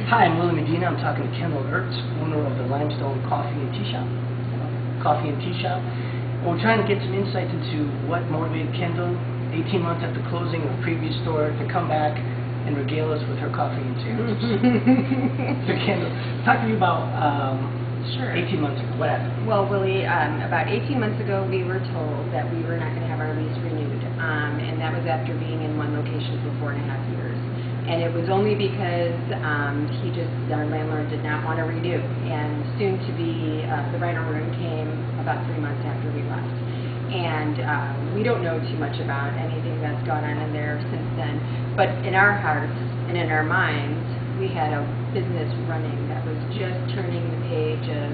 Hi, I'm Willie Medina. I'm talking to Kendall, owner of the Limestone Coffee and Tea Shop. And we're trying to get some insights into what motivated Kendall 18 months after closing her previous store to come back and regale us with her coffee and tea. So Kendall, talk to me about Sure. 18 months ago. What happened? Well, Willie, about 18 months ago, we were told that we were not going to have our lease renewed, and that was after being in one location for 4.5 years. And it was only because our landlord did not want to renew. And soon to be, the rental room came about 3 months after we left. And we don't know too much about anything that's gone on in there since then. But in our hearts and in our minds, we had a business running that was just turning the page of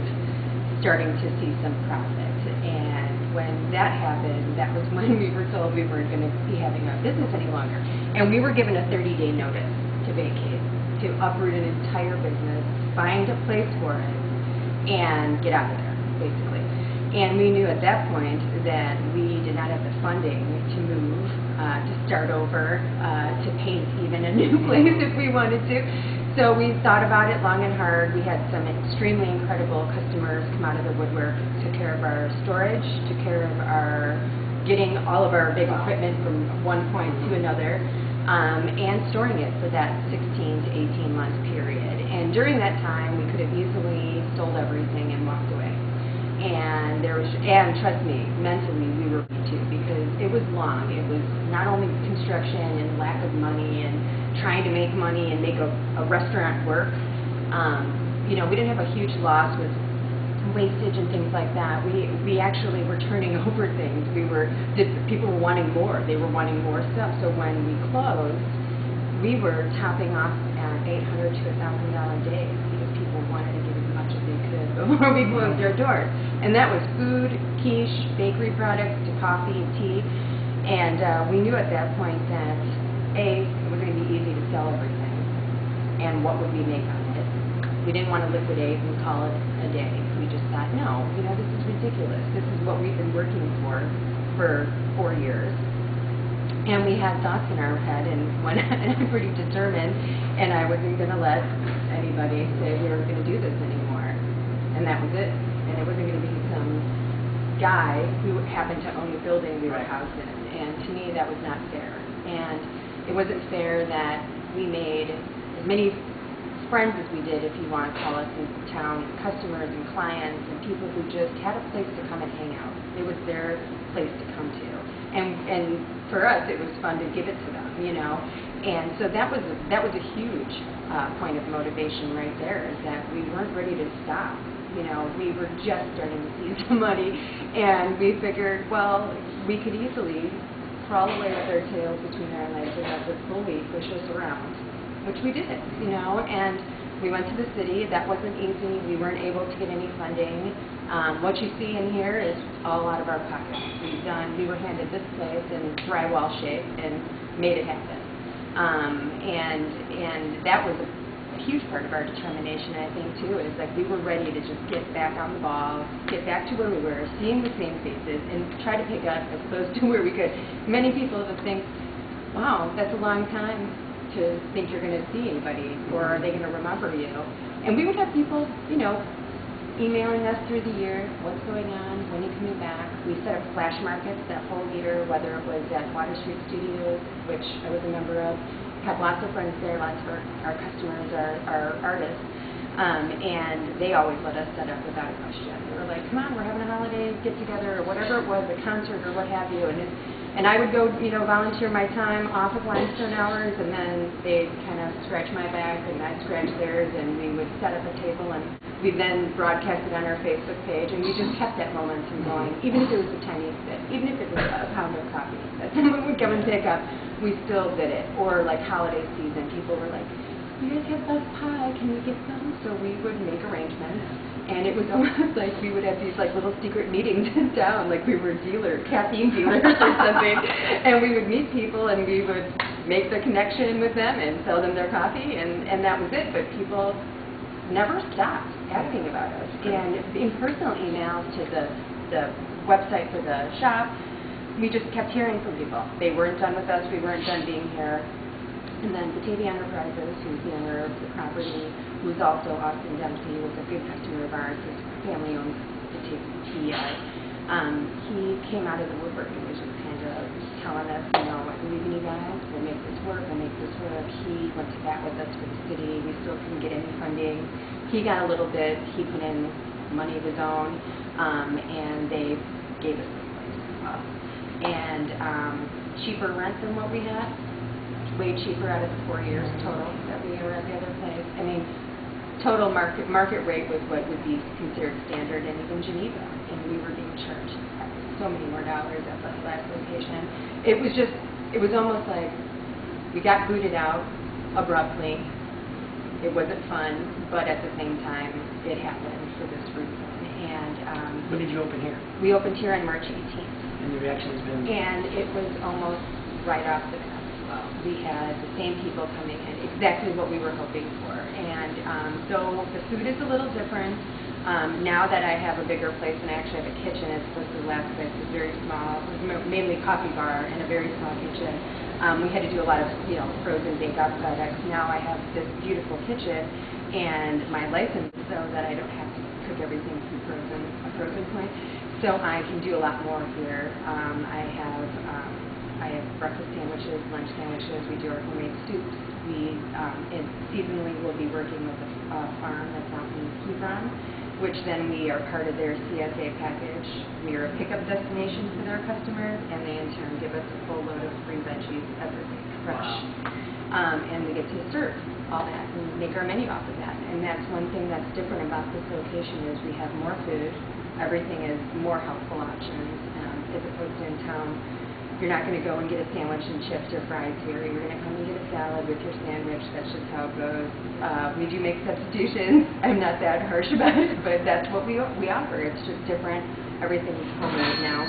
starting to see some profit. And when that happened, that was when we were told we weren't going to be having our business any longer. And we were given a 30-day notice to vacate, to uproot an entire business, find a place for it, and get out of there, basically. And we knew at that point that we did not have the funding to move, to start over, to paint even a new place if we wanted to. So we thought about it long and hard. We had some extremely incredible customers come out of the woodwork, took care of our storage, took care of our getting all of our big equipment from one point to another, and storing it for that 16 to 18 month period. And during that time, we could have easily sold everything and walked away. And trust me, mentally we were too, because it was long. It was not only construction and lack of money and trying to make money and make a restaurant work. You know, we didn't have a huge loss with wastage and things like that. We actually were turning over things. People were wanting more. They were wanting more stuff. So when we closed, we were topping off at $800 to $1,000 days because people wanted to get as much as they could before we closed our doors. And that was food, quiche, bakery products, to coffee, tea. And we knew at that point that it was going to be easy to sell everything. And what would we make on it? We didn't want to liquidate and call it a day. We just thought, no, you know, this is ridiculous. This is what we've been working for 4 years. And we had thoughts in our head, and I'm pretty determined, and I wasn't going to let anybody say we were going to do this anymore. And that was it. And it wasn't going to be some guy who happened to own the building we were housed in. And to me, that was not fair. And it wasn't fair that we made as many friends as we did, if you want to call us, in town, customers and clients and people who just had a place to come and hang out. It was their place to come to. And for us, it was fun to give it to them, you know. And so that was a huge point of motivation right there, is that we weren't ready to stop. You know, we were just starting to see some money, and we figured, well, we could easily crawl away with our tails between our legs and let this bully push us around, which we did, you know. And we went to the city. That wasn't easy. We weren't able to get any funding. What you see in here is all out of our pockets. We were handed this place in drywall shape and made it happen. And that was a huge part of our determination, I think, too, is like we were ready to just get back on the ball, get back to where we were, seeing the same faces, and try to pick up as close to where we could. Many people would think, wow, that's a long time to think you're going to see anybody, or are they going to remember you? And we would have people, you know, emailing us through the year, what's going on, when are you coming back? We set up flash markets that whole year, whether it was at Water Street Studios, which I was a member of. Had lots of friends there, lots of our customers are artists, and they always let us set up without a question. They were like, come on, we're having a holiday get-together, or whatever it was, a concert, or what have you. And I would go, you know, volunteer my time off of Limestone hours, and then they'd kind of scratch my back, and I'd scratch theirs, and we would set up a table, and we then broadcast it on our Facebook page, and we just kept that momentum going, even if it was the tiniest bit, even if it was a pound of coffee that someone would come and pick up, we still did it. Or like holiday season, people were like, you guys have bus pie, can we get some? So we would make arrangements. And it was almost like we would have these like little secret meetings in town, like we were caffeine dealers or something. And we would meet people, and we would make the connection with them and sell them their coffee, and that was it. But people never stopped asking about us. And in personal emails to the website for the shop, we just kept hearing from people. They weren't done with us. We weren't done being here. And then Batavia Enterprises, who's the owner of the property, who's also Austin Dempsey, was a good customer of ours, his family-owned TI. He came out of the woodwork and was just kind of telling us, you know, I believe in you guys, we'll make this work, we'll make this work. He went to bat with us for the city. We still couldn't get any funding. He got a little bit. He put in money of his own, and they gave us this place. Wow. And cheaper rent than what we had. Way cheaper out of the 4 years total that we were at the other place. I mean, total market rate was what would be considered standard in even Geneva, and we were being charged so many more dollars at the last location. It was almost like we got booted out abruptly. It wasn't fun, but at the same time, it happened for this reason. And When did you open here? we opened here on March 18th, And the reaction has been? and it was almost right off the bat. Wow. We had the same people coming in, exactly what we were hoping for. And though the food is a little different, now that I have a bigger place and I actually have a kitchen, as opposed to the last place was very small, it was mainly coffee bar and a very small kitchen. We had to do a lot of, you know, frozen bake-off products. Now I have this beautiful kitchen and my license so that I don't have to cook everything from a frozen point. So I can do a lot more here. I have breakfast sandwiches, lunch sandwiches. We do our homemade soups. And seasonally we'll be working with a farm that's out in Hebron, which then we are part of their CSA package. We are a pickup destination for their customers, and they in turn give us a full load of free veggies every week, fresh. Wow. And we get to serve all that and make our menu off of that. And that's one thing that's different about this location is we have more food. Everything is more healthful options, as opposed to in town. You're not going to go and get a sandwich and chips or fries here. You're going to come and get a salad with your sandwich. That's just how it goes. We do make substitutions. I'm not that harsh about it, but that's what we offer. It's just different. Everything is homemade now,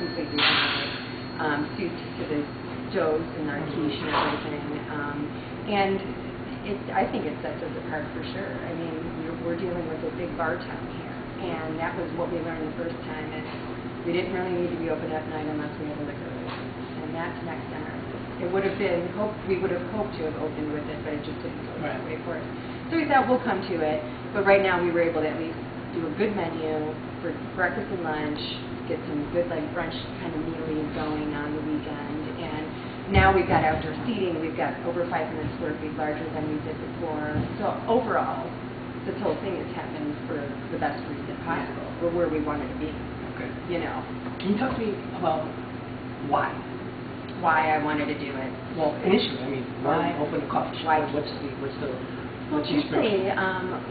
completely homemade. Soups to the doughs and our quiche and everything. And I think it sets us apart for sure. I mean, we're dealing with a big bar town here, and that was what we learned the first time. We didn't really need to be open at night unless we had a liquor license, and that's next on our list. It would have been, we would have hoped to have opened with it, but it just didn't go that way for us. So we thought we'll come to it, but right now we were able to at least do a good menu for breakfast and lunch, get some good like brunch kind of mealies going on the weekend, and now we've got outdoor seating. We've got over 500 square feet larger than we did before. So overall, this whole thing has happened for the best reason possible. We're where we wanted to be. Okay. You know. Can you talk to me about why? Why I wanted to do it. Well, initially, I mean, why open a coffee shop? Why? What's the Well, inspiration? truthfully,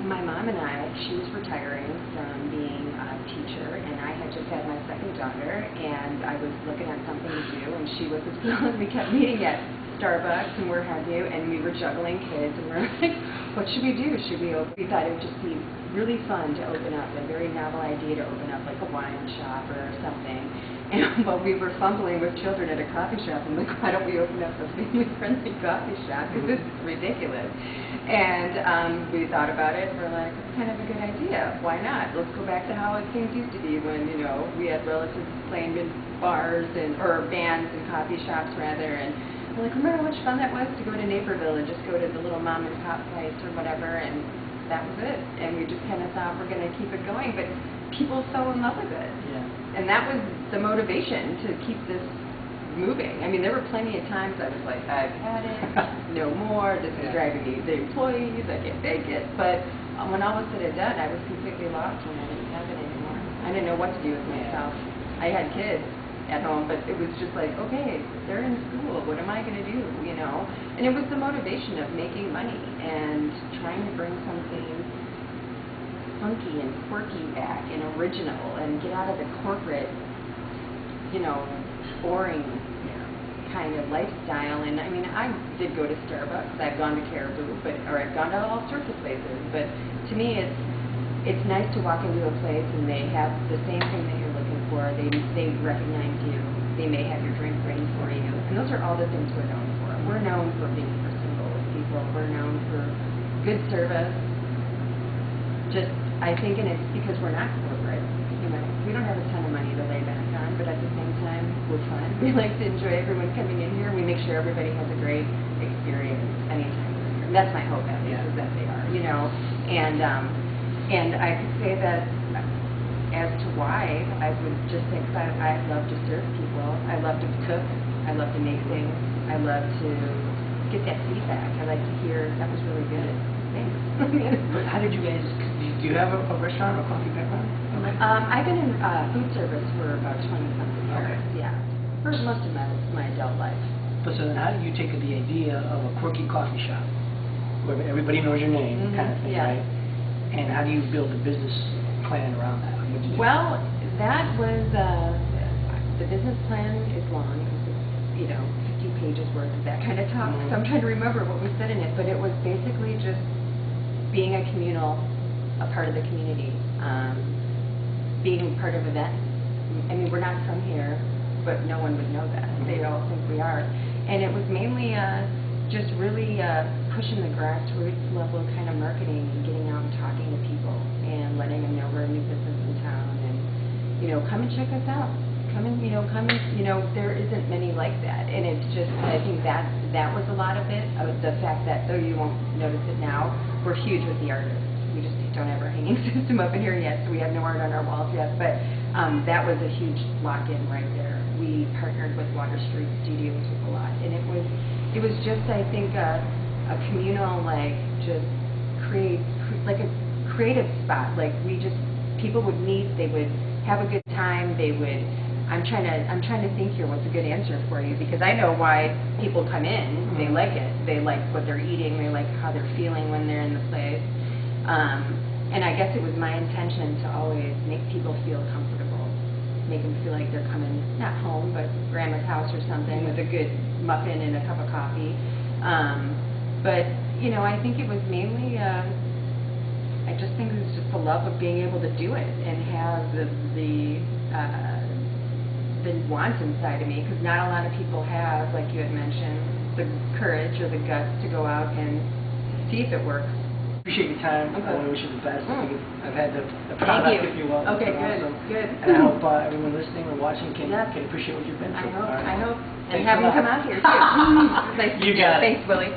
my mom and I, she was retiring from being a teacher, and I had just had my second daughter, and I was looking at something to do, and she was as well, and we kept meeting at Starbucks and where have you, and we were juggling kids, and we were like, what should we do? We thought it would just be really fun to open up, a very novel idea to open up like a wine shop or something. And while we were fumbling with children at a coffee shop, I'm like, why don't we open up a family-friendly coffee shop? Because this is ridiculous. And we thought about it, and we're like, it's kind of a good idea. Why not? Let's go back to how things used to be when, you know, we had relatives playing in bars or bands and coffee shops rather. And we're like, remember how much fun that was to go to Naperville and just go to the little mom and pop place or whatever, and that was it. And we just kind of thought we're going to keep it going, but people fell in love with it. Yeah. And that was the motivation to keep this moving. I mean, there were plenty of times I was like, I've had it, no more, this is driving me, the employees, I can't take it. But when all was said and done, I was completely lost when I didn't have it anymore. I didn't know what to do with myself. I had kids at home, but it was just like, okay, they're in school, what am I going to do, you know? And it was the motivation of making money and trying to bring something funky and quirky back and original and get out of the corporate, you know, boring kind of lifestyle. And I mean, I did go to Starbucks, I've gone to Caribou, or I've gone to all sorts of places, but to me it's nice to walk into a place and they have the same thing that you're looking for. They recognize you. They may have your drink ready for you. And those are all the things we're known for. We're known for being personable with people. We're known for good service. Just, I think, and it's because we're not corporate. You know, we don't have a ton of money to lay back on, but at the same time, we're fun. We like to enjoy everyone coming in here. We make sure everybody has a great experience. That's my hope, at least, Yeah. is that they are, you know. And I could say that as to why, I would just think that I love to serve people. I love to cook. I love to make things. I love to get that feedback. I like to hear, that was really good. Thanks. But how did you guys, do you have a restaurant or coffee background? I've been in food service for about 20-something years. Okay. Yeah. For most of my adult life. But so then how do you take the idea of a quirky coffee shop, where everybody knows your name, kind of thing, yeah. right? And how do you build a business plan around that? What did you do? Well, that was, the business plan is long. It was, 50 pages worth of that kind of talk. Mm-hmm. So I'm trying to remember what we said in it, but it was basically just being a part of the community, being part of events. I mean, we're not from here, but no one would know that. Mm-hmm. They all think we are. And it was mainly just really pushing the grassroots level kind of marketing and getting out and talking to people and letting them know we're a new business in town and, come and check us out. Come and, there isn't many like that. And it's just, I think that was a lot of it, the fact that, though you won't notice it now, we're huge with the artists. We just don't have our hanging system up in here yet, so we have no art on our walls yet. But that was a huge lock-in right there. We partnered with Water Street Studios with a lot, and it was just, I think, a communal, just like a creative spot. Like people would meet, they would have a good time, they would. I'm trying to think here what's a good answer for you, because I know why people come in. They like it. They like what they're eating. They like how they're feeling when they're in the place. And I guess it was my intention to always make people feel comfortable, make them feel like they're coming, not home, but grandma's house or something, with a good muffin and a cup of coffee. But, I think it was mainly, I just think it was just the love of being able to do it and have the want inside of me, because not a lot of people have, like you had mentioned, the courage or the guts to go out and see if it works. Appreciate your time. Okay. I want to wish you the best. I think I've had the Thank product, you. if you will. Okay, It's good, awesome. good. And I hope everyone listening or watching can appreciate what you've been through. I hope. All right. And Thanks have a them lot. come out here, too. Nice to You meet got it. Thanks, Willie.